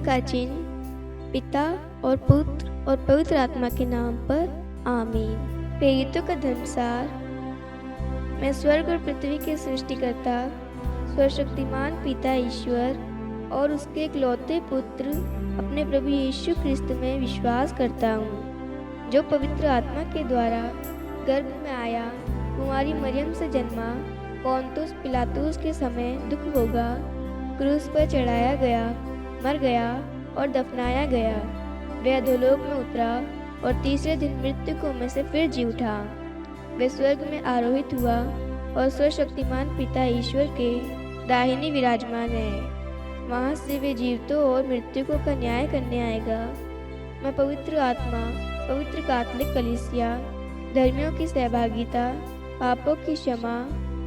का चिन्ह पिता और पुत्र और पवित्र आत्मा के नाम पर आमीन। प्रेरितों का धर्मसार। मैं स्वर्ग और पृथ्वी के सृष्टिकर्ता सर्वशक्तिमान पिता ईश्वर और उसके इकलौते पुत्र अपने प्रभु यीशु ख्रिस्त में विश्वास करता हूँ, जो पवित्र आत्मा के द्वारा गर्भ में आया, कुमारी मरियम से जन्मा, पोंतुस पिलातुस के समय दुख भोगा, क्रूस पर चढ़ाया गया, मर गया और दफनाया गया। वह अधोलोक में उतरा और तीसरे दिन मृतकों में से फिर जी उठा। वह स्वर्ग में आरोहित हुआ और सर्वशक्तिमान पिता ईश्वर के दाहिने विराजमान है। वहाँ से वे जीवितों और मृतकों का न्याय करने आएगा। मैं पवित्र आत्मा, पवित्र कैथोलिक कलीसिया, धर्मियों की सहभागिता, पापों की क्षमा,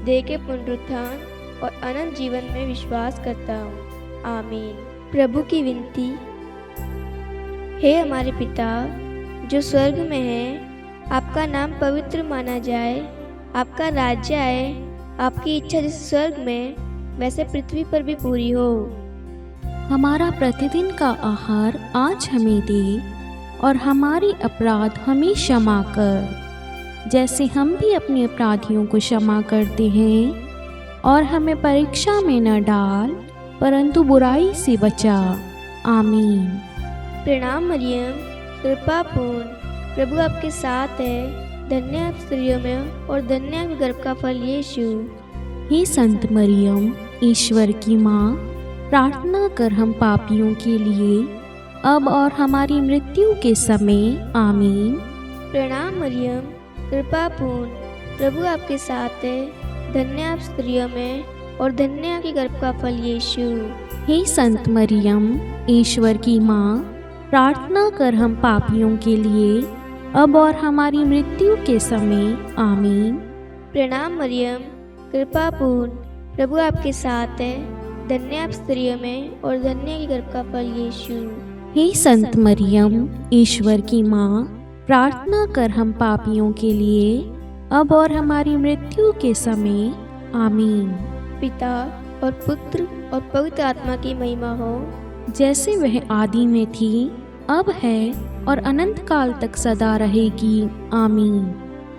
देह के पुनरुत्थान और अनंत जीवन में विश्वास करता हूँ। आमीन। प्रभु की विनती। हे हमारे पिता जो स्वर्ग में है, आपका नाम पवित्र माना जाए, आपका राज्य आए, आपकी इच्छा जैसे स्वर्ग में वैसे पृथ्वी पर भी पूरी हो। हमारा प्रतिदिन का आहार आज हमें दे और हमारी अपराध हमें क्षमा कर, जैसे हम भी अपने अपराधियों को क्षमा करते हैं, और हमें परीक्षा में न डाल परंतु बुराई से बचा। आमीन। प्रणाम मरियम, कृपा पूर्ण, प्रभु आपके साथ है, धन्य आप स्त्रियों में और धन्य आपके गर्भ का फल यीशु। हे संत मरियम, ईश्वर की माँ, प्रार्थना कर हम पापियों के लिए अब और हमारी मृत्यु के समय। आमीन। प्रणाम मरियम, कृपा पूर्ण, प्रभु आपके साथ है, धन्य आप स्त्रियों में और धन्य आपके गर्भ का फल यीशु। हे संत मरियम, ईश्वर की माँ, प्रार्थना कर हम पापियों के लिए अब और हमारी मृत्यु के समय। आमीन। प्रणाम मरियम, कृपा पूर्ण, प्रभु आपके साथ है, धन्य आप स्त्रियों में और धन्य आपके गर्भ का फल यीशु। हे संत मरियम, ईश्वर की माँ, प्रार्थना कर हम पापियों के लिए अब और हमारी मृत्यु के समय। आमीन। पिता और पुत्र और पवित्र आत्मा की महिमा हो, जैसे वह आदि में थी, अब है और अनंत काल तक सदा रहेगी। आमीन।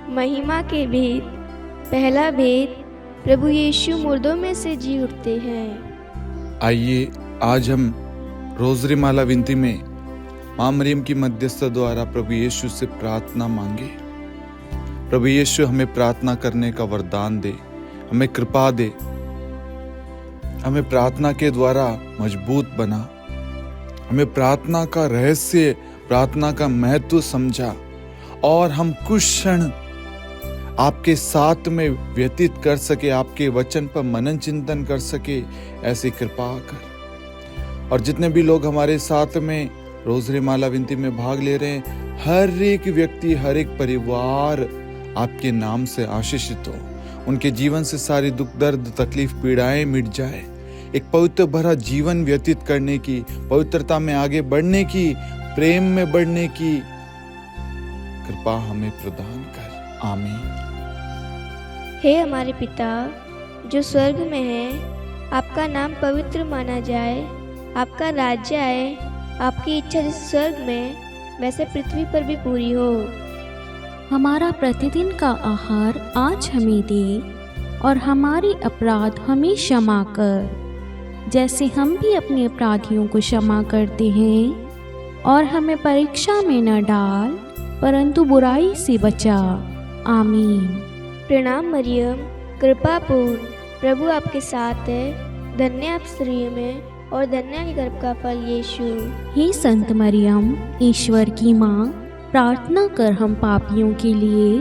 महिमा के भेद। पहला भेद, प्रभु यीशु मुर्दों में से जी उठते हैं। आइए आज हम रोजरी माला विनती में माँ मरियम की मध्यस्थता द्वारा प्रभु यीशु से प्रार्थना मांगे। प्रभु यीशु हमें प्रार्थना करने का वरदान दे, हमें कृपा दे, हमें प्रार्थना के द्वारा मजबूत बना, हमें प्रार्थना का रहस्य, प्रार्थना का महत्व समझा और हम कुछ क्षण आपके साथ में व्यतीत कर सके, आपके वचन पर मनन चिंतन कर सके, ऐसी कृपा कर। और जितने भी लोग हमारे साथ में रोजरी माला विनती में भाग ले रहे हैं, हर एक व्यक्ति, हर एक परिवार आपके नाम से आशीषित हो, उनके जीवन से सारी दुख दर्द तकलीफ पीड़ाएं मिट जाए, एक पवित्र भरा जीवन व्यतीत करने की, पवित्रता में आगे बढ़ने की, प्रेम में बढ़ने की कृपा हमें प्रदान कर। आमीन। हे हमारे पिता जो स्वर्ग में है, आपका नाम पवित्र माना जाए, आपका राज्य आए, आपकी इच्छा जैसे स्वर्ग में वैसे पृथ्वी पर भी पूरी हो। हमारा प्रतिदिन का आहार आज हमें दे और हमारी अपराध हमें क्षमा कर, जैसे हम भी अपने अपराधियों को क्षमा करते हैं, और हमें परीक्षा में न डाल परंतु बुराई से बचा। आमीन। प्रणाम मरियम, कृपा पूर्ण, प्रभु आपके साथ है, धन्य आप स्त्रियों में और धन्य आपके गर्भ का फल यीशु। हे संत मरियम, ईश्वर की माँ, प्रार्थना कर हम पापियों के लिए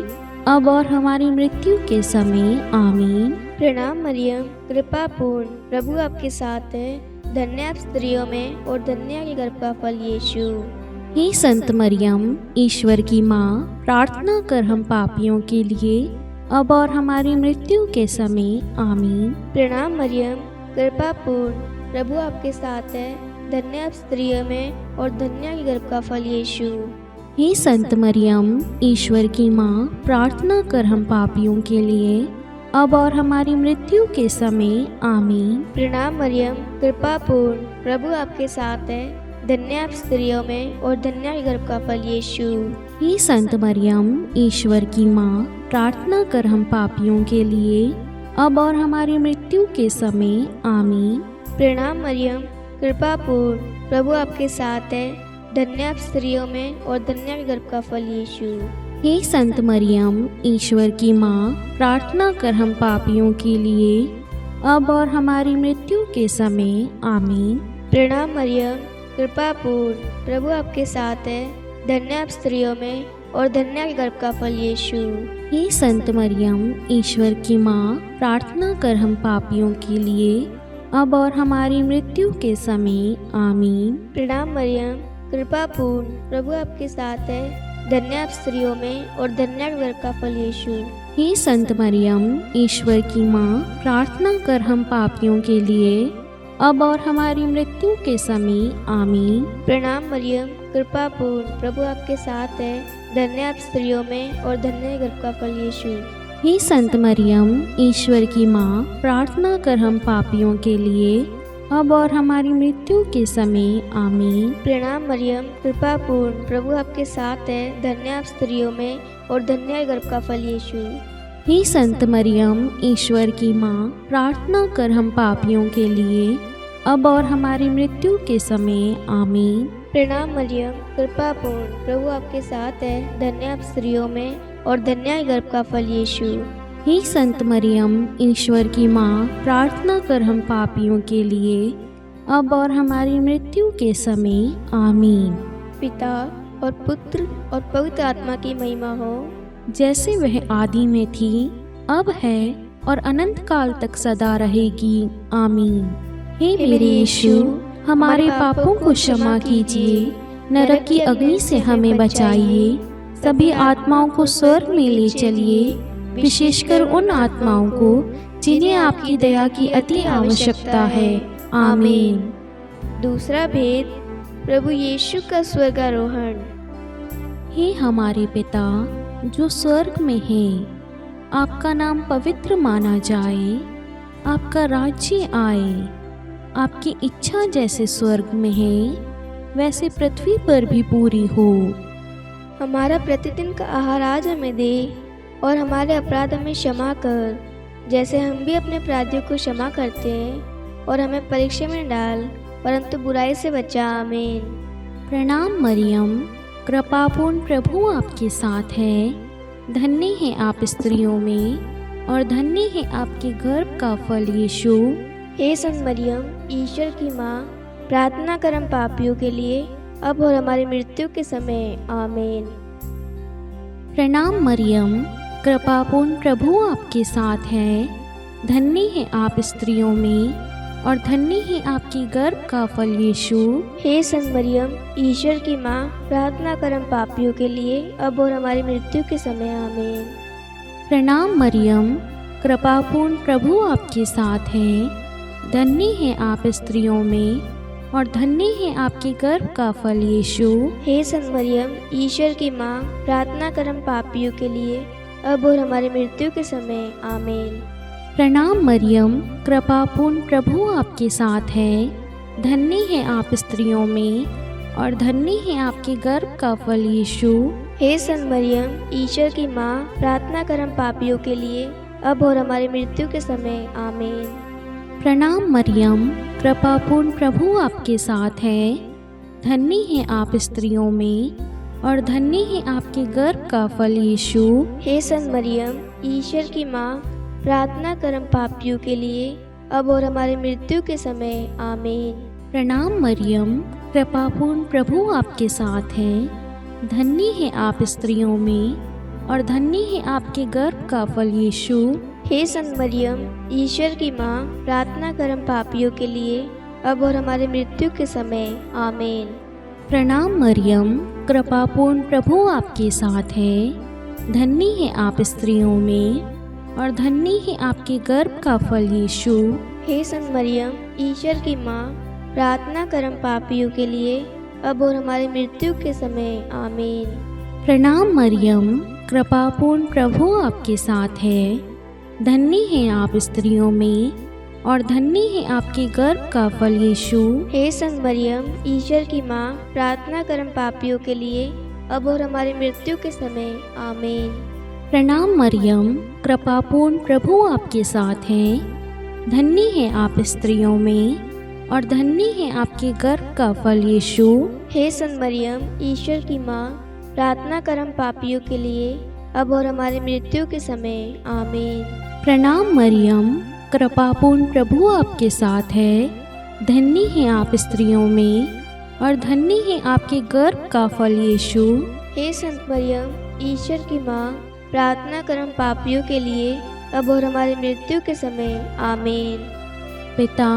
अब और हमारी मृत्यु के समय। आमीन। प्रणाम मरियम, कृपा पूर्ण, प्रभु आपके साथ है, धन्य आप स्त्रियों में और धन्य आपके गर्भ का फल यीशु। हे संत मरियम, ईश्वर की माँ, प्रार्थना कर हम पापियों के लिए अब और हमारी मृत्यु के समय। आमीन। प्रणाम मरियम, कृपा पूर्ण, प्रभु आपके साथ है, धन्य आप स्त्रियों में और धन्य आपके गर्भ का फल यीशु। हे संत मरियम, ईश्वर की माँ, प्रार्थना कर हम पापियों के लिए अब और हमारी मृत्यु के समय। आमीन। प्रणाम मरियम, कृपा पूर्ण, प्रभु आपके साथ है, धन्य आप स्त्रियों में और धन्य आपके गर्भ का फल यीशु। हे संत मरियम, ईश्वर की माँ, प्रार्थना कर हम पापियों के लिए, अब और हमारी मृत्यु के समय। आमीन। प्रणाम मरियम, कृपा पूर्ण, प्रभु आपके साथ है, धन्य आप स्त्रियों में और धन्य आपके गर्भ का फल यीशु। हे संत मरियम, ईश्वर की माँ, प्रार्थना कर हम पापियों के लिए, अब और हमारी मृत्यु के समय। आमीन। प्रणाम मरियम, कृपा पूर्ण, प्रभु आपके साथ है, धन्य आप स्त्रियों में और धन्य आपके गर्भ का फल यीशु। हे संत मरियम, ईश्वर की माँ, प्रार्थना कर हम पापियों के लिए, अब और हमारी मृत्यु के समय। आमीन। प्रणाम मरियम, कृपा पूर्ण, प्रभु आपके साथ है, धन्य आप स्त्रियों में और धन्य आपके गर्भ का फल यीशु। हे संत मरियम, ईश्वर की माँ, प्रार्थना कर हम पापियों के लिए, अब और हमारी मृत्यु के समय। आमीन। प्रणाम मरियम, कृपा पूर्ण, प्रभु आपके साथ है, धन्य आप स्त्रियों में और धन्य गर्भ का फल यीशु। हे संत मरियम, ईश्वर की माँ, प्रार्थना कर हम पापियों के लिए, अब और हमारी मृत्यु के समय। आमीन। प्रणाम मरियम, कृपा पूर्ण, प्रभु आपके साथ है, धन्य आप स्त्रियों में और धन्य गर्भ का फल यीशु। हे संत मरियम, ईश्वर की माँ, प्रार्थना कर हम पापियों के लिए, अब और हमारी मृत्यु के समय। आमीन। प्रणाम मरियम, कृपा पूर्ण, प्रभु आपके साथ है, धन्य आप स्त्रियों में और धन्य गर्भ का फल यीशु। हे संत मरियम, ईश्वर की माँ, प्रार्थना कर हम पापियों के लिए, अब और हमारी मृत्यु के समय। आमीन। पिता और पुत्र और पवित्र आत्मा की महिमा हो, जैसे वह आदि में थी, अब है और अनंत काल तक सदा रहेगी। आमीन। हे मेरे यीशु, हमारे पापों को क्षमा कीजिए, नरक की अग्नि से हमें बचाइए, सभी आत्माओं को स्वर्ग में ले चलिए, विशेषकर उन आत्माओं को जिन्हें आपकी दया की अति आवश्यकता है। आमीन। दूसरा भेद, प्रभु यीशु का स्वर्गारोहण। हे हमारे पिता जो स्वर्ग में है, आपका नाम पवित्र माना जाए, आपका राज्य आए, आपकी इच्छा जैसे स्वर्ग में है वैसे पृथ्वी पर भी पूरी हो। हमारा प्रतिदिन का आहार आज हमें दे, और हमारे अपराध हमें क्षमा कर, जैसे हम भी अपने अपराधियों को क्षमा करते हैं, और हमें परीक्षा में डाल, परंतु बुराई से बचा। आमीन। प्रणाम मरियम, कृपापूर्ण, प्रभु आपके साथ है, धन्य है आप स्त्रियों में और धन्य है आपके गर्भ का फल यीशु। हे संत मरियम, ईश्वर की माँ, प्रार्थना कर हम पापियों के लिए, अब और हमारी मृत्यु के समय। आमीन। प्रणाम मरियम, कृपापूर्ण, प्रभु आपके साथ है, धन्य है आप स्त्रियों में और धन्य है आपकी गर्भ का फल यीशु। हे संत मरियम, ईश्वर की माँ, प्रार्थना कर हम पापियों के लिए, अब और हमारी मृत्यु के समय। आमीन। प्रणाम मरियम, कृपापूर्ण, प्रभु आपके साथ है, धन्य है आप स्त्रियों में और धन्य है आपके गर्भ का फल यीशु। हे संत मरियम, ईश्वर की माँ, प्रार्थना कर हम पापियों के लिए, अब और हमारी मृत्यु के समय। आमीन। प्रणाम मरियम, कृपापूर्ण, प्रभु आपके साथ है, धन्य है आप स्त्रियों में और धन्य है आपके गर्भ का फल यीशु। हे संत मरियम, ईश्वर की माँ, प्रार्थना कर हम पापियों के लिए, अब और हमारी मृत्यु के समय। आमीन। प्रणाम मरियम, कृपापूर्ण, प्रभु आपके साथ है, धन्य है आप स्त्रियों में और धन्य है आपके गर्भ का फल यीशु। हे संत मरियम, ईश्वर की माँ, प्रार्थना कर हम पापियों के लिए, अब और हमारी मृत्यु के समय। आमीन। प्रणाम मरियम, कृपापूर्ण, प्रभु आपके साथ है, धन्य है आप स्त्रियों में और धन्य है आपके गर्भ का फल यीशु। हे संत मरियम, ईश्वर की माँ, प्रार्थना कर हम पापियों के लिए, अब और हमारी मृत्यु के समय। आमीन। प्रणाम मरियम, कृपापूर्ण, प्रभु आपके साथ है, धन्य है आप स्त्रियों में और धन्य है आपके गर्भ का फल यीशु। हे संत मरियम, ईश्वर की माँ, प्रार्थना कर हम पापियों के लिए, अब और हमारी मृत्यु के समय। आमीन। प्रणाम मरियम, कृपापूर्ण, प्रभु आपके साथ है, धन्य है आप स्त्रियों में और धन्य है आपके गर्भ का फल यीशु। हे संत मरियम, ईश्वर की माँ, प्रार्थना कर हम पापियों के लिए, अब और हमारी मृत्यु के समय। आमीन। प्रणाम मरियम, कृपापूर्ण प्रभु आपके साथ हैं। धन्य है आप स्त्रियों में और धन्य है आपके गर्भ का फल यीशु। हे संत मरियम, ईश्वर की माँ, प्रार्थना कर हम पापियों के लिए, अब और हमारी मृत्यु के समय। आमीन। प्रणाम मरियम, कृपापूर्ण प्रभु आपके साथ है। धन्य है आप स्त्रियों में और धन्य है आपके गर्भ का फल यीशु। हे संत मरियम, ईश्वर की माँ, प्रार्थना कर हम पापियों के लिए, अब और हमारी मृत्यु के समय। आमीन। पिता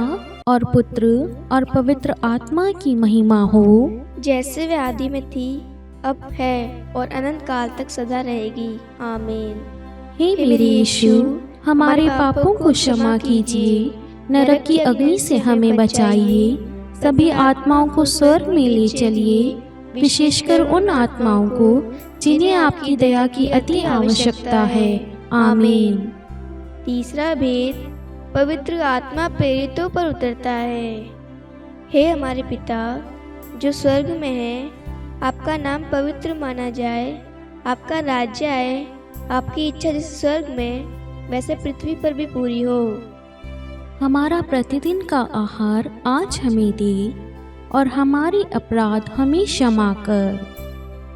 और पुत्र और पवित्र आत्मा की महिमा हो, जैसे वे आदि में थी, अब है और अनंत काल तक सदा रहेगी। आमीन। हे मेरे यीशु, हमारे पापों को क्षमा कीजिए, नरक की अग्नि से हमें बचाइए, सभी आत्माओं को स्वर्ग में ले चलिए, विशेषकर उन आत्माओं को जिन्हें आपकी दया की अति आवश्यकता है। आमीन। तीसरा भेद, पवित्र आत्मा प्रेरितों पर उतरता है। हे हमारे पिता जो स्वर्ग में है, आपका नाम पवित्र माना जाए, आपका राज्य आए, आपकी इच्छा जैसे स्वर्ग में वैसे पृथ्वी पर भी पूरी हो। हमारा प्रतिदिन का आहार आज हमें दे और हमारे अपराध हमें क्षमा कर,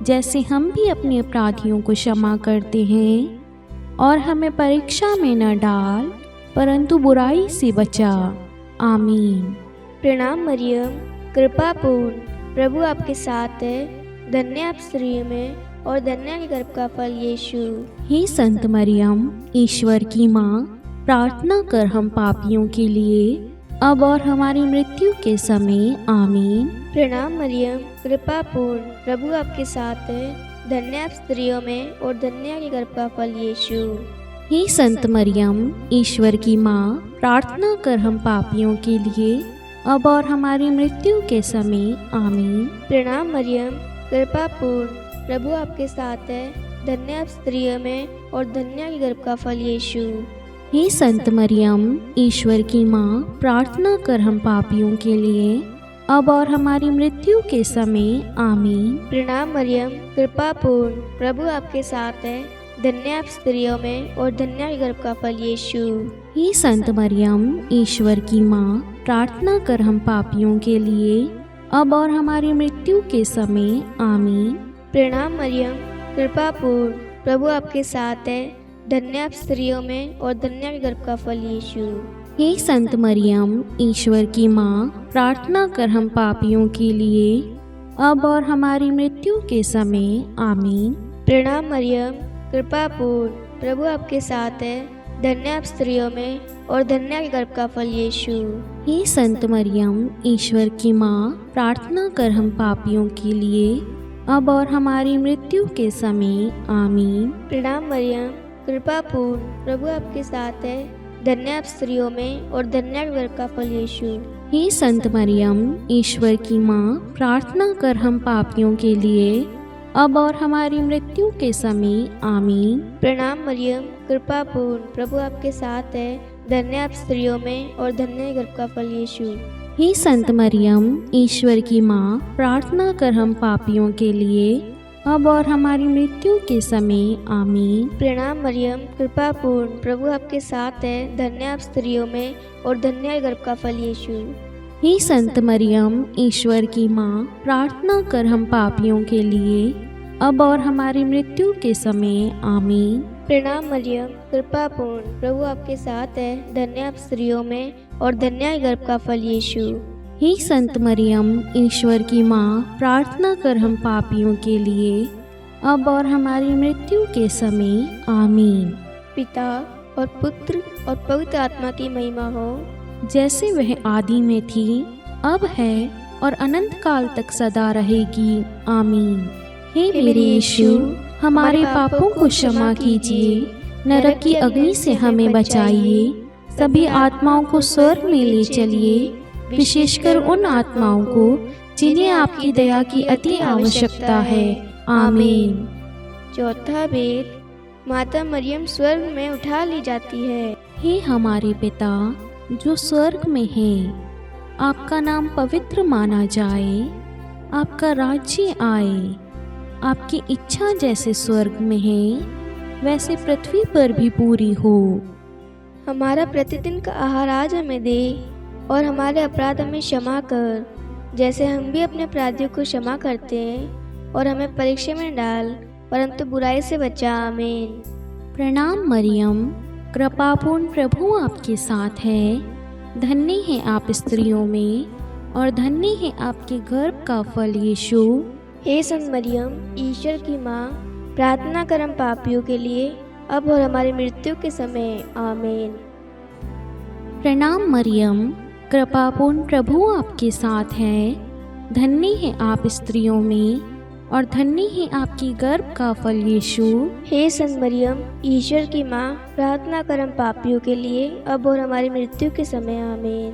जैसे हम भी अपने अपराधियों को क्षमा करते हैं, और हमें परीक्षा में न डाल परंतु बुराई से बचा। आमीन। प्रणाम मरियम, कृपा पूर्ण, प्रभु आपके साथ है। धन्य आप स्त्रियों में और धन्य के गर्भ का फल यीशु। हे संत मरियम, ईश्वर की माँ, प्रार्थना कर हम पापियों के लिए, अब और हमारी मृत्यु के समय। आमीन। प्रणाम मरियम, कृपा पूर्ण, प्रभु आपके साथ है। धन्य आप स्त्रियों में और धन्य के गर्भ का फल यीशु। हे संत मरियम, ईश्वर की माँ, प्रार्थना कर हम पापियों के लिए, अब और हमारी मृत्यु के समय। आमीन। प्रणाम मरियम, कृपा पूर्ण, प्रभु आपके साथ है। धन्य आप स्त्रियों में और धन्य के गर्भ का फल यीशु। हे संत मरियम, ईश्वर की माँ, प्रार्थना कर हम पापियों के लिए, अब और हमारी मृत्यु के समय। आमीन। प्रणाम मरियम, कृपा पूर्ण, प्रभु आपके साथ है। धन्य आप स्त्रियों में और धन्य के गर्भ का फल यीशु। हे संत मरियम, ईश्वर की माँ, प्रार्थना कर हम पापियों के लिए, अब और हमारी मृत्यु के समय। आमीन। प्रणाम मरियम, कृपा पूर्ण, प्रभु आपके साथ है। धन्य आप स्त्रियों में और धन्य के गर्भ का फल यीशु। हे संत मरियम, ईश्वर की माँ, प्रार्थना कर हम पापियों के लिए, अब और हमारी मृत्यु के समय। आमीन। प्रणाम मरियम, कृपा पूर्ण, प्रभु आपके साथ है। धन्य आप स्त्रियों में और धन्य के गर्भ का फल यीशु। हे संत मरियम, ईश्वर की माँ, प्रार्थना कर हम पापियों के लिए, अब और हमारी मृत्यु के समय। आमीन। प्रणाम मरियम, कृपा पूर्ण, प्रभु आपके साथ है। धन्य आप स्त्रियों में और धन्य के गर्भ का फल यीशु। हे संत मरियम, ईश्वर की माँ, प्रार्थना कर हम पापियों के लिए, अब और हमारी मृत्यु के समय। आमीन। प्रणाम मरियम, कृपा पूर्ण, प्रभु आपके साथ है। धन्य आप स्त्रियों में और धन्य के गर्भ का फल यीशु। हे संत मरियम, ईश्वर की माँ, प्रार्थना कर हम पापियों के लिए, अब और हमारी मृत्यु के समय। आमीन। प्रणाम मरियम, कृपा पूर्ण, प्रभु आपके साथ है। धन्य आप स्त्रियों में और धन्य के गर्भ का फल यीशु। हे संत मरियम, ईश्वर की माँ, प्रार्थना कर हम पापियों के लिए, अब और हमारी मृत्यु के समय। आमीन। प्रणाम मरियम, कृपा पूर्ण, प्रभु आपके साथ है। धन्य आप स्त्रियों में और धन्य के गर्भ का फल यीशु। हे संत मरियम, ईश्वर की माँ, प्रार्थना कर हम पापियों के लिए, अब और हमारी मृत्यु के समय। आमीन। पिता और पुत्र और पवित्र आत्मा की महिमा हो, जैसे वह आदि में थी, अब है और अनंत काल तक सदा रहेगी। आमीन। हे मेरे यीशु, हमारे पापों को क्षमा कीजिए, नरक की अग्नि से हमें बचाइए, सभी आत्माओं को स्वर्ग में ले चलिए, विशेषकर उन आत्माओं को जिन्हें आपकी दया की अति आवश्यकता है। आमीन। चौथा भेद, माता मरियम स्वर्ग में उठा ली जाती है। हे हमारे पिता जो स्वर्ग में है, आपका नाम पवित्र माना जाए, आपका राज्य आए, आपकी इच्छा जैसे स्वर्ग में है वैसे पृथ्वी पर भी पूरी हो। हमारा प्रतिदिन का आहार आज हमें दे, और हमारे अपराध हमें क्षमा कर, जैसे हम भी अपने अपराधियों को क्षमा करते हैं, और हमें परीक्षा में डाल, परंतु बुराई से बचा। आमीन। प्रणाम मरियम, कृपापूर्ण प्रभु आपके साथ है। धन्य है आप स्त्रियों में, और धन्य है आपके गर्भ का फल यीशु। हे संत मरियम, ईश्वर की माँ, प्रार्थना कर हम पापियों के लिए, अब और हमारी मृत्यु के समय। आमीन। प्रणाम मरियम, कृपापूर्ण प्रभु आपके साथ है। धन्य है आप स्त्रियों में, और धन्य है आपकी गर्भ का फल यीशु। हे संत मरियम, ईश्वर की माँ, प्रार्थना कर हम पापियों के लिए, अब और हमारी मृत्यु के समय। आमीन।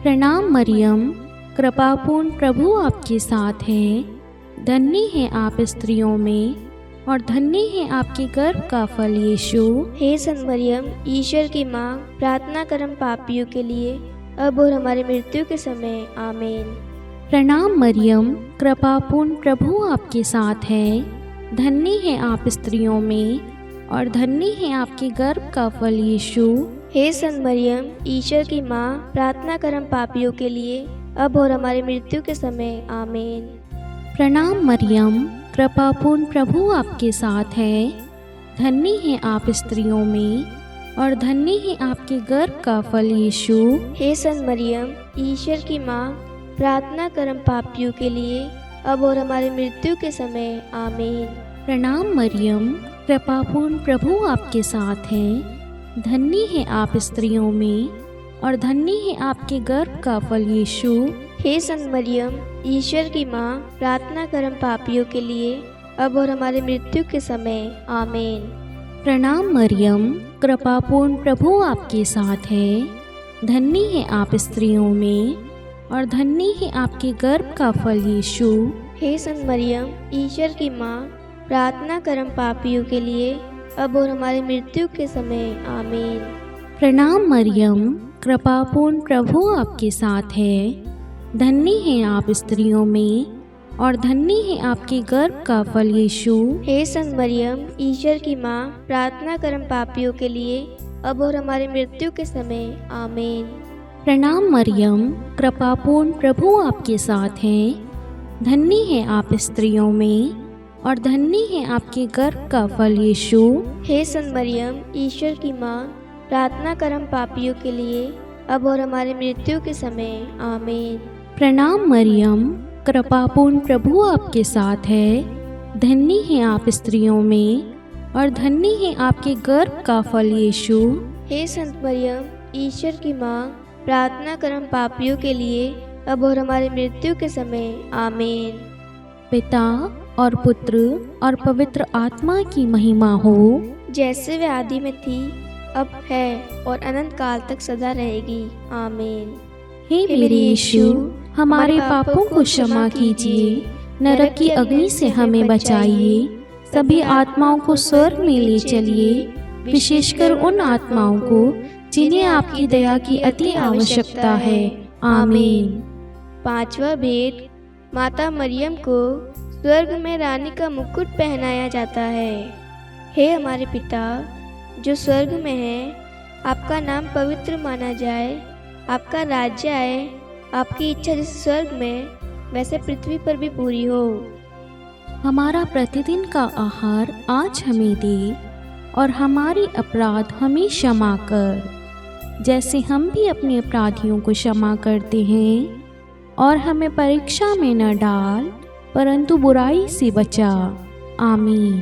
प्रणाम मरियम, कृपापूर्ण प्रभु आपके साथ है। धन्य है आप स्त्रियों में, और धन्य है आपके गर्भ का फल यीशु। हे संत मरियम, ईश्वर की माँ, प्रार्थना कर हम पापियों के लिए, अब और हमारी मृत्यु के समय। आमीन। प्रणाम मरियम, कृपापूर्ण प्रभु आपके साथ है। धन्य है आप स्त्रियों में, और धन्य है आपके गर्भ का फल यीशु। हे संत मरियम, ईश्वर की माँ, प्रार्थना कर हम पापियों के लिए, अब और हमारी मृत्यु के समय। आमीन। प्रणाम मरियम, कृपापूर्ण प्रभु आपके साथ है। धन्य है आप स्त्रियों में, और धन्य है आपके गर्भ का फल यीशु। हे संत मरियम, ईश्वर की माँ, प्रार्थना कर हम पापियों के लिए, अब और हमारी मृत्यु के समय। आमीन। प्रणाम मरियम, कृपापूर्ण प्रभु आपके साथ है। धन्य है आप स्त्रियों में, और धन्य है आपके गर्भ का फल यीशु। हे संत मरियम, ईश्वर की माँ, प्रार्थना कर हम पापियों के लिए, अब और हमारी मृत्यु के समय। आमीन। प्रणाम मरियम, कृपापूर्ण प्रभु आपके साथ है। धन्य है आप स्त्रियों में, और धन्य है आपके गर्भ का फल यीशु। हे संत मरियम, ईश्वर की माँ, प्रार्थना कर हम पापियों के लिए, अब और हमारी मृत्यु के समय। आमीन। प्रणाम मरियम, कृपापूर्ण प्रभु आपके साथ है। धन्य है आप स्त्रियों में, और धन्य है आपके गर्भ का फल यीशु। हे संत मरियम, ईश्वर की माँ, प्रार्थना कर हम पापियों के लिए, अब और हमारी मृत्यु के समय। आमीन। प्रणाम मरियम, कृपापूर्ण प्रभु आपके साथ है। धन्य है आप स्त्रियों में, और धन्य है आपके गर्भ का फल यीशु। हे संत मरियम, ईश्वर की माँ, प्रार्थना कर हम पापियों के लिए, अब और हमारी मृत्यु के समय। आमीन। प्रणाम मरियम, कृपापूर्ण प्रभु आपके साथ है। धन्य है आप स्त्रियों में, और धन्य है आपके गर्भ का फल यीशु। हे संत मरियम, ईश्वर की माँ, प्रार्थना कर हम पापियों के लिए, अब और हमारी मृत्यु के समय। आमीन। पिता और पुत्र और पवित्र आत्मा की महिमा हो, जैसे वे आदि में थी, अब है, और अनंत काल तक सदा रहेगी। आमीन। हे मेरे यीशु, हमारे पापों को क्षमा कीजिए, नरक की अग्नि से हमें बचाइए, सभी आत्माओं को स्वर्ग में ले चलिए, विशेषकर उन आत्माओं को जिन्हें आपकी दया की अति आवश्यकता है। आमीन। पांचवा भेद, माता मरियम को स्वर्ग में रानी का मुकुट पहनाया जाता है। हे हमारे पिता जो स्वर्ग में है, आपका नाम पवित्र माना जाए, आपका राज्य आए, आपकी इच्छा जैसे स्वर्ग में वैसे पृथ्वी पर भी पूरी हो। हमारा प्रतिदिन का आहार आज हमें दे, और हमारे अपराध हमें क्षमा कर, जैसे हम भी अपने अपराधियों को क्षमा करते हैं, और हमें परीक्षा में न डाल, परंतु बुराई से बचा। आमीन।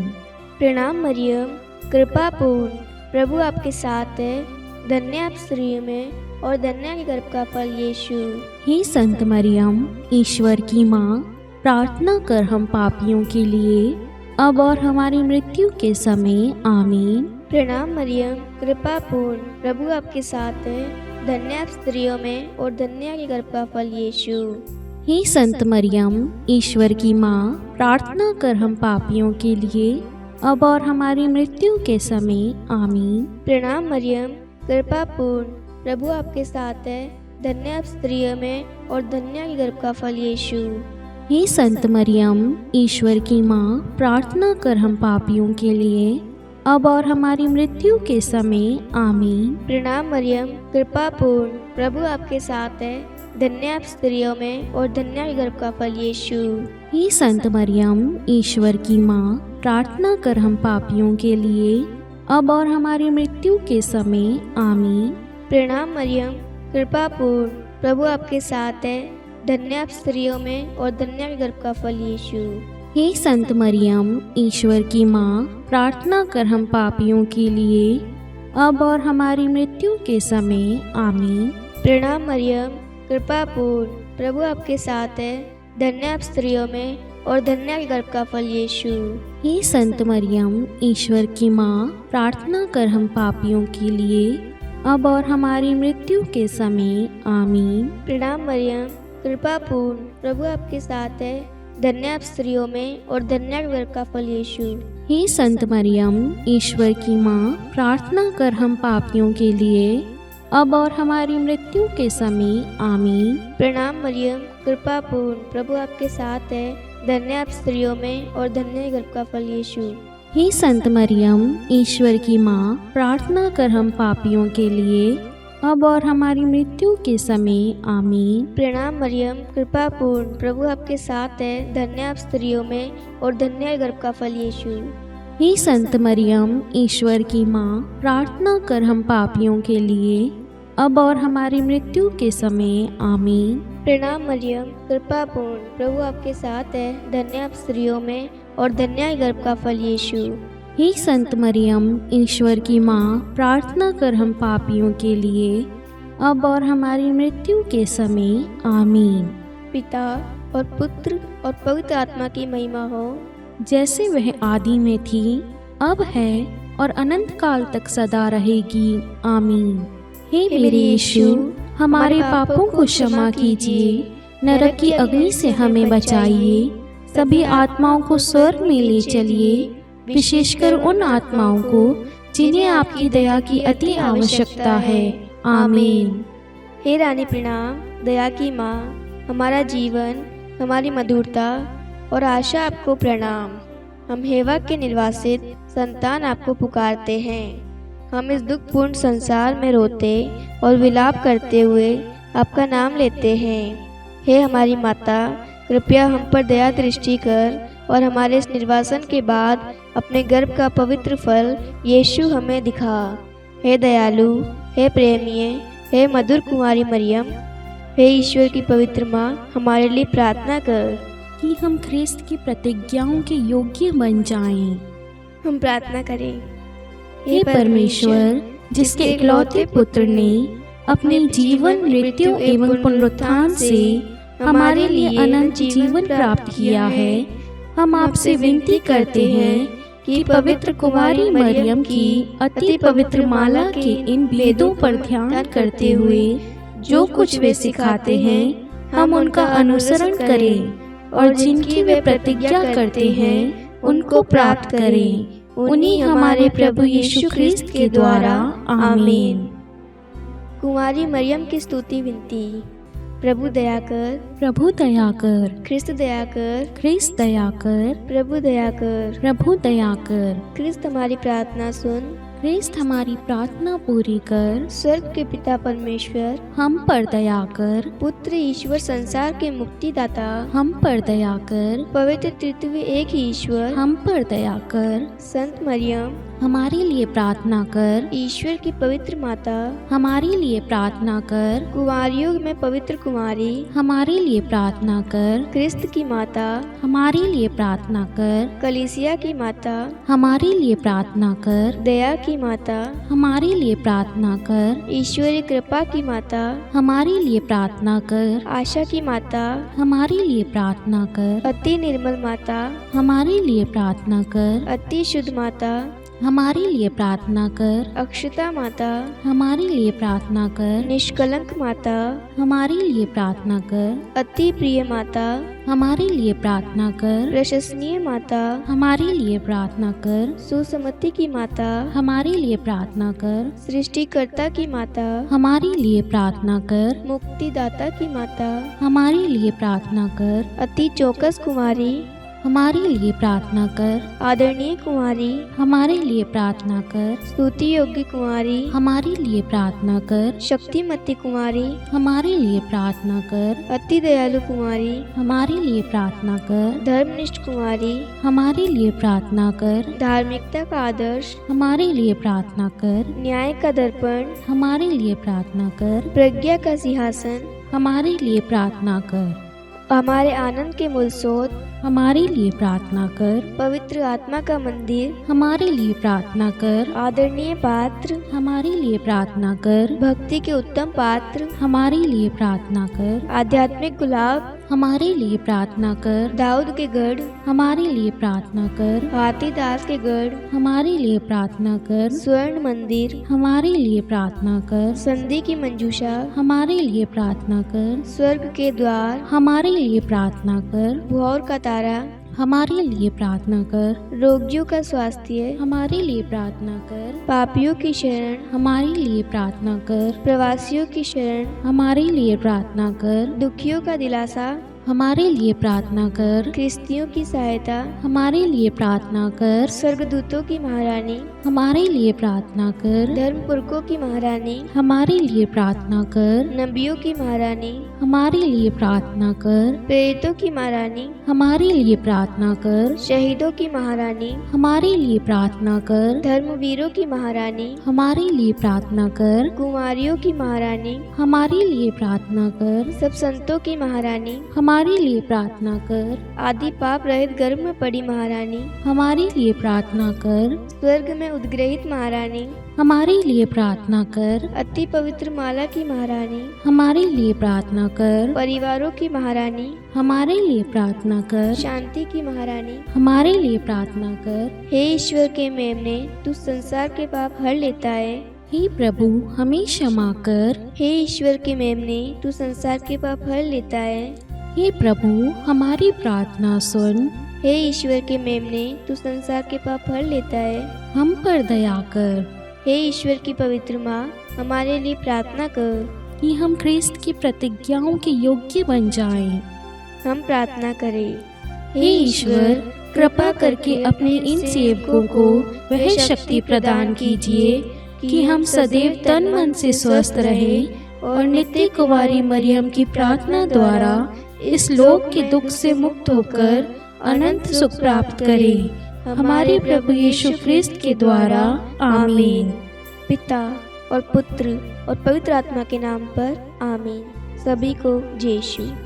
प्रणाम मरियम, कृपा पूर्ण, प्रभु आपके साथ है, धन्य आप स्त्रियों में, और धन्य के गर्भ का फल यीशु। हे संत मरियम, ईश्वर की माँ, प्रार्थना कर हम पापियों के लिए, अब और हमारी मृत्यु के समय। आमीन। प्रणाम मरियम, कृपा पूर्ण, प्रभु आपके साथ है, धन्य आप स्त्रियों में, और धन्य के गर्भ का फल यीशु। हे संत मरियम, ईश्वर की माँ, प्रार्थना कर हम पापियों के लिए, अब और हमारी मृत्यु के समय। आमीन। प्रणाम मरियम, कृपा पूर्ण, प्रभु आपके साथ है, धन्य आप स्त्रियों में और धन्य है गर्भ का फल यीशु। हे संत मरियम, ईश्वर की माँ, प्रार्थना कर हम पापियों के लिए, अब और हमारी मृत्यु के समय। आमीन। प्रणाम मरियम, कृपा पूर्ण, प्रभु आपके साथ है, धन्य आप स्त्रियों में और धन्य है गर्भ का फल यीशु। हे संत मरियम, ईश्वर की माँ, प्रार्थना कर हम पापियों के लिए, अब और हमारी मृत्यु के समय। आमीन। प्रणाम मरियम, कृपा पूर्ण, प्रभु आपके साथ है, धन्य आप स्त्रियों में और धन्य है गर्भ का फल यीशु। हे संत मरियम, ईश्वर की माँ, प्रार्थना कर हम पापियों के लिए, अब और हमारी मृत्यु के समय। आमीन। प्रणाम मरियम, कृपा पूर्ण, प्रभु आपके साथ है, धन्य आप स्त्रियों में और धन्य है गर्भ का फल यीशु। हे संत मरियम, ईश्वर की माँ, प्रार्थना कर हम पापियों के लिए, अब और हमारी मृत्यु के समय। आमीन। प्रणाम मरियम, कृपा पूर्ण, प्रभु आपके साथ है, धन्य आप स्त्रियों में और धन्य है गर्भ का फल यीशु। हे संत मरियम, ईश्वर की माँ, प्रार्थना कर हम पापियों के लिए, अब और हमारी मृत्यु के समय। आमीन। प्रणाम मरियम, कृपा पूर्ण, प्रभु आपके साथ है, धन्य आप स्त्रियों में और धन्य है गर्भ का फल यीशु। हे संत मरियम, ईश्वर की माँ, प्रार्थना कर हम पापियों के लिए, अब और हमारी मृत्यु के समय। आमीन। प्रणाम मरियम, कृपा पूर्ण, प्रभु आपके साथ है, धन्य आप स्त्रियों में और धन्य है गर्भ का फल यीशु। हे संत मरियम, ईश्वर की माँ, प्रार्थना कर हम पापियों के लिए, अब और हमारी मृत्यु के समय। आमीन। प्रणाम मरियम, कृपा पूर्ण, प्रभु आपके साथ है, धन्य आप स्त्रियों में और धन्य है गर्भ का फल यीशु। हे संत मरियम, ईश्वर की माँ, प्रार्थना कर हम पापियों के लिए, अब और हमारी मृत्यु के समय। आमीन। पिता और पुत्र और पवित्र आत्मा की महिमा हो, जैसे वह आदि में थी, अब है और अनंत काल तक सदा रहेगी। आमीन। हे मेरे यीशु, हमारे पापों को क्षमा कीजिए, नरक की अग्नि से हमें बचाइए, सभी आत्माओं को स्वर्ग में ले चलिए, विशेषकर उन आत्माओं को जिन्हें आपकी दया की अति आवश्यकता है। आमीन। हे रानी प्रणाम, दया की माँ, हमारा जीवन, हमारी मधुरता और आशा आपको प्रणाम। हम हेवा के निर्वासित संतान आपको पुकारते हैं। हम इस दुखपूर्ण संसार में रोते और विलाप करते हुए आपका नाम लेते हैं। हे हमारी माता, कृपया हम पर दया दृष्टि कर और हमारे इस निर्वासन के बाद अपने गर्भ का पवित्र फल यीशु हमें दिखा। हे दयालु, हे प्रेमीय, हे मधुर कुमारी मरियम, हे ईश्वर की पवित्र माँ, हमारे लिए प्रार्थना कर कि हम ख्रिस्त की प्रतिज्ञाओं के योग्य बन जाएं। हम प्रार्थना करें। हे परमेश्वर, जिसके इकलौते पुत्र ने अपने जीवन, मृत्यु एवं पुनरुत्थान से हमारे लिए अनंत जीवन प्राप्त किया है, हम आपसे विनती करते हैं कि पवित्र कुमारी मरियम की अति पवित्र माला के इन वेदों पर ध्यान करते हुए जो कुछ वे सिखाते हैं, हम उनका अनुसरण करें और जिनकी वे प्रतिज्ञा करते हैं उनको प्राप्त करें। उन्हीं हमारे प्रभु यीशु ख्रिस्त के द्वारा। आमीन। कुमारी मरियम की स्तुति विनती। प्रभु दया कर, प्रभु दया कर, ख्रिस्त दया कर, ख्रिस्त दया कर, प्रभु दया कर, प्रभु दया कर। ख्रिस्त हमारी प्रार्थना सुन, ख्रिस्त हमारी प्रार्थना पूरी कर। स्वर्ग के पिता परमेश्वर, हम पर दया कर। पुत्र ईश्वर संसार के मुक्तिदाता, हम पर दया कर। पवित्र तृतीय एक ही ईश्वर, हम पर दया कर। संत मरियम, हमारे लिए प्रार्थना कर। ईश्वर की पवित्र माता, हमारे लिए प्रार्थना कर। कुंवारियों में पवित्र कुमारी, हमारे लिए प्रार्थना कर। ख्रिस्त की माता, हमारे लिए प्रार्थना कर। कलीसिया की माता, हमारे लिए प्रार्थना कर। दया की माता, हमारे लिए प्रार्थना कर। ईश्वरीय कृपा की माता, हमारे लिए प्रार्थना कर। आशा की माता, हमारे लिए प्रार्थना कर। अति निर्मल माता, हमारे लिए प्रार्थना कर। अति शुद्ध माता, हमारे लिए प्रार्थना कर। अक्षता माता, हमारे लिए प्रार्थना कर। निष्कलंक माता, हमारे लिए प्रार्थना कर। अति प्रिय माता, हमारे लिए प्रार्थना कर। प्रशंसनीय माता, हमारे लिए प्रार्थना कर। सुसमति की माता, हमारे लिए प्रार्थना कर। सृष्टिकर्ता की माता, हमारे लिए प्रार्थना कर। मुक्तिदाता की माता, हमारे लिए प्रार्थना कर। अति चौकस कुमारी, हमारे लिए प्रार्थना कर। आदरणीय कुमारी, हमारे लिए प्रार्थना कर। स्तुति योग्य कुमारी, हमारे लिए प्रार्थना कर। शक्तिमती कुमारी, हमारे लिए प्रार्थना कर। अति दयालु कुमारी, हमारे लिए प्रार्थना कर। धर्मनिष्ठ कुमारी, हमारे लिए प्रार्थना कर। धार्मिकता का आदर्श, हमारे लिए प्रार्थना कर। न्याय का दर्पण, हमारे लिए प्रार्थना कर। प्रज्ञा का सिंहासन, हमारे लिए प्रार्थना कर। हमारे आनंद के मूल स्रोत, हमारे लिए प्रार्थना कर। पवित्र आत्मा का मंदिर, हमारे लिए प्रार्थना कर। आदरणीय पात्र, हमारे लिए प्रार्थना कर। भक्ति के उत्तम पात्र, हमारे लिए प्रार्थना कर। आध्यात्मिक गुलाब, हमारे लिए प्रार्थना कर। दाऊद के गढ़, हमारे लिए प्रार्थना कर। हाथीदास के गढ़, हमारे लिए प्रार्थना कर। स्वर्ण मंदिर, हमारे लिए प्रार्थना कर। संधि की मंजूषा, हमारे लिए प्रार्थना कर। स्वर्ग के द्वार, हमारे लिए प्रार्थना कर। भौर का तारा, हमारे लिए प्रार्थना कर। रोगियों का स्वास्थ्य, हमारे लिए प्रार्थना कर। पापियों की शरण, हमारे लिए प्रार्थना कर। प्रवासियों की शरण, हमारे लिए प्रार्थना कर। दुखियों का दिलासा, हमारे लिए प्रार्थना कर। ख्रिस्तियों की सहायता, हमारे लिए प्रार्थना कर। स्वर्गदूतों की महारानी, हमारे लिए प्रार्थना कर। धर्मपुरखों की महारानी, हमारे लिए प्रार्थना कर। नबियों की महारानी, हमारे लिए प्रार्थना कर। प्रेरितों की महारानी, हमारे लिए प्रार्थना कर। शहीदों की महारानी, हमारे लिए प्रार्थना कर। धर्मवीरों की महारानी, हमारे लिए प्रार्थना कर। कुमारियों की महारानी, हमारे लिए प्रार्थना कर। सब संतों की महारानी, हमारे लिए प्रार्थना कर। आदि पाप रहित गर्भ में पड़ी महारानी, हमारे लिए प्रार्थना कर। स्वर्ग में उद्ग्रहित महारानी, हमारे लिए प्रार्थना कर। अति पवित्र माला की महारानी, हमारे लिए प्रार्थना कर। परिवारों की महारानी, हमारे लिए प्रार्थना कर। शांति की महारानी, हमारे लिए प्रार्थना कर। हे ईश्वर के मेमने, तू संसार के पाप हर लेता है। हे प्रभु, हमें क्षमा कर। हे ईश्वर के मेमने, तू संसार के पाप हर लेता है। हे प्रभु, हमारी प्रार्थना सुन। हे ईश्वर के मेमने, तू संसार के पाप हर लेता है। हम पर दया कर। हे ईश्वर की पवित्र माँ, हमारे लिए प्रार्थना कर कि हम ख्रिस्त की प्रतिज्ञाओं के योग्य बन जाएं। हम प्रार्थना करें। हे ईश्वर, कृपा करके अपने इन सेवकों को वह शक्ति प्रदान कीजिए कि हम सदैव तन मन से स्वस्थ रहें और नित्य कुंवारी मरियम की प्रार्थना द्वारा इस लोक के दुख से मुक्त होकर अनंत सुख प्राप्त करें। हमारे प्रभु यीशु ख्रिस्त के द्वारा, आमीन। पिता और पुत्र और पवित्र आत्मा के नाम पर, आमीन। सभी को जय यीशु।